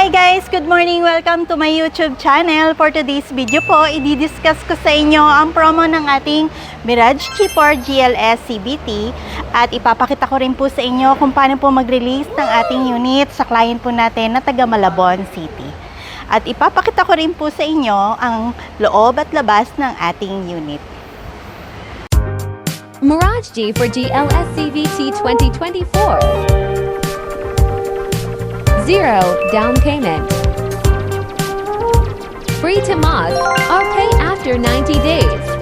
Hi guys! Good morning! Welcome to my YouTube channel. For today's video po, i-discuss ko sa inyo ang promo ng ating Mirage G4 GLS CVT at ipapakita ko rin po sa inyo kung paano po mag-release ng ating unit sa client po natin na taga Malabon City. At ipapakita ko rin po sa inyo ang loob at labas ng ating unit. Mirage G4 GLS CVT 2024. Zero down payment. Free to mod or pay after 90 days.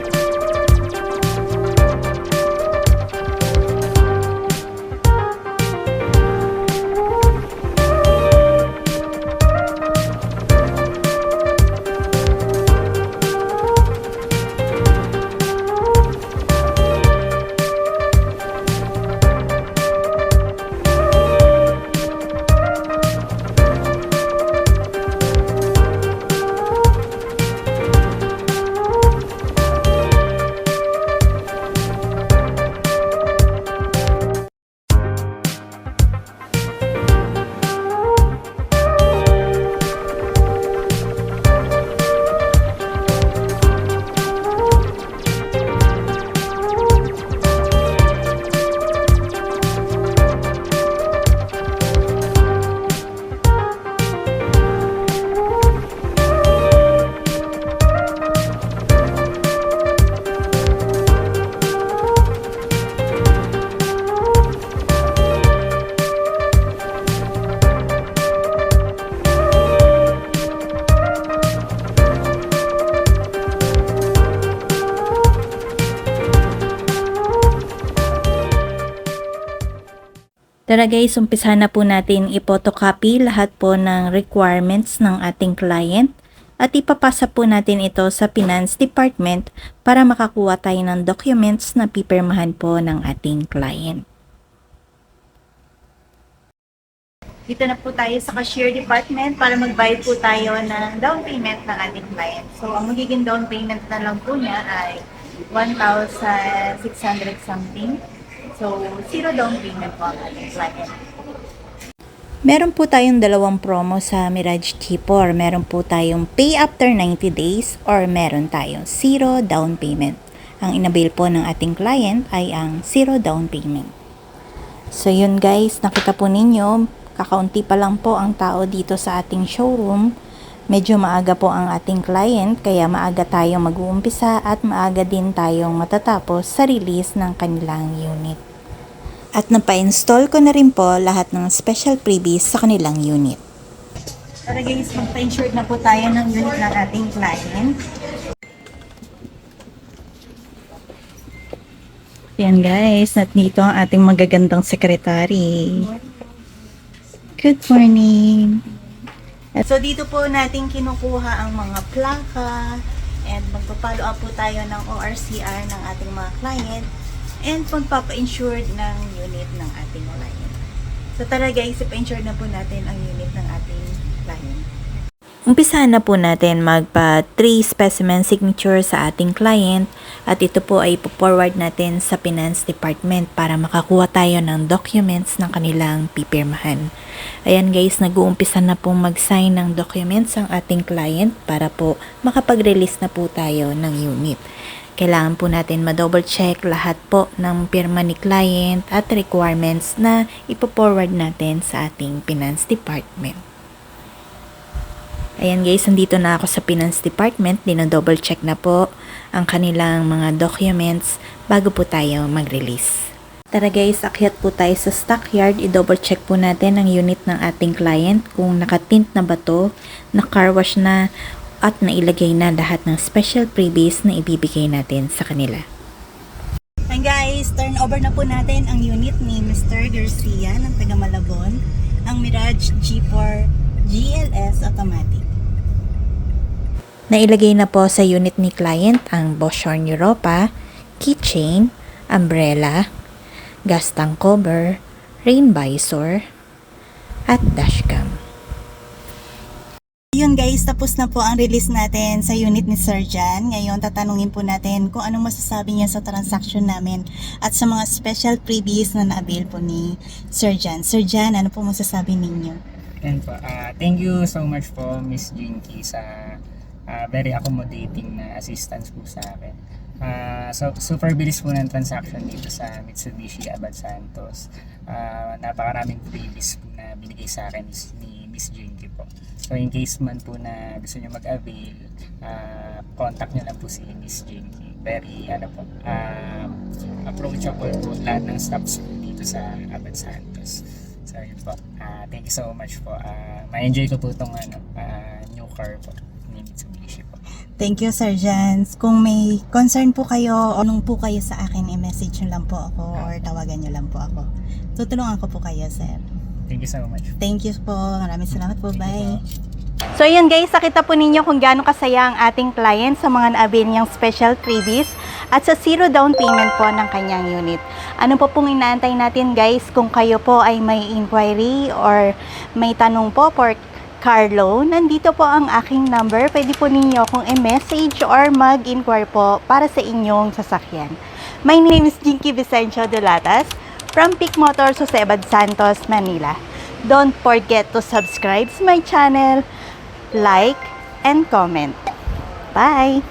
Tara guys, umpisa na po natin i-photocopy lahat po ng requirements ng ating client at ipapasa po natin ito sa Finance Department para makakuha tayo ng documents na pipirmahan po ng ating client. Dito na po tayo sa Cashier Department para mag-bayad po tayo ng down payment ng ating client. So, ang magiging down payment na lang po niya ay 1,600 something. So, zero down payment po ang ating client. Meron po tayong dalawang promo sa Mirage G4. Meron po tayong pay after 90 days or meron tayong zero down payment. Ang inabil po ng ating client ay ang zero down payment. So, yun guys, nakita po ninyo, kakaunti pa lang po ang tao dito sa ating showroom. Medyo maaga po ang ating client, kaya maaga tayong mag-uumpisa at maaga din tayong matatapos sa release ng kanilang unit. At napa-install ko na rin po lahat ng special freebies sa kanilang unit. Tara guys, magpa-insured na po tayo ng unit ng ating client. Yan guys, at dito ang ating magagandang secretary. Good morning! So dito po natin kinukuha ang mga plaka and magpa-follow up po tayo ng ORCR ng ating mga client and magpapa-insured ng unit ng ating client. So tara guys, ipa-insure na po natin ang unit ng ating client. Umpisahan na po natin magpa 3 specimen signature sa ating client at ito po ay ipo-forward natin sa Finance Department para makakuha tayo ng documents ng kanilang pipirmahan. Ayan guys, nag-uumpisa na pong mag-sign ng documents ang ating client para po makapag-release na po tayo ng unit. Kailangan po natin ma-double check lahat po ng pirma ni client at requirements na ipo-forward natin sa ating Finance Department. Ayan guys, nandito na ako sa Finance Department. Dino-double check na po ang kanilang mga documents bago po tayo mag-release. Tara guys, akyat po tayo sa stockyard. I-double check po natin ang unit ng ating client kung nakatint na ba to, na-car wash na, at nailagay na lahat ng special freebies na ibibigay natin sa kanila. And guys, turn over na po natin ang unit ni Mr. Garcia ng taga Malabon, ang Mirage G4 GLS Automatic. Nailagay na po sa unit ni client ang Bosch Horn Europa, keychain, umbrella, gas tank cover, rain visor, at dashcam. Yun guys, tapos na po ang release natin sa unit ni Sir Jan. Ngayon, tatanungin po natin kung anong masasabi niya sa transaction namin at sa mga special freebies na na-avail po ni Sir Jan. Sir Jan, ano po masasabi ninyo? And po, thank you so much po Miss Jinky sa very accommodating na assistance po sa akin. So super bilis po ng transaction dito sa Mitsubishi Abad Santos. Napakaraming freebies po na binigay sa akin ni Miss Jinky po. So in case man po na gusto nyo mag-avail, contact nyo lang po si Miss Jinky. Very approachable po lahat ng stops po dito sa Abad Santos. So yun po. Thank you so much po. Ma-enjoy ko po itong new car po ni Mitsubishi po. Thank you, Sir Jans. Kung may concern po kayo o nung po kayo sa akin, i-message nyo lang po ako or tawagan nyo lang po ako. Tutulungan ko po kayo, Sir. Thank you so much. Thank you po. Maraming salamat po. Thank Bye. you po. So yun guys, nakita po ninyo kung gaano kasaya ang ating client sa mga na-avail niyang special freebies at sa zero down payment po ng kanyang unit. Ano po pong inaantay natin guys kung kayo po ay may inquiry or may tanong po for car loan, nandito po ang aking number. Pwede po ninyo akong i-message or mag-inquire po para sa inyong sasakyan. My name is Jinky Vicencio Dolatas from Peak Motors, Josebad Santos, Manila. Don't forget to subscribe to my channel, like, and comment. Bye!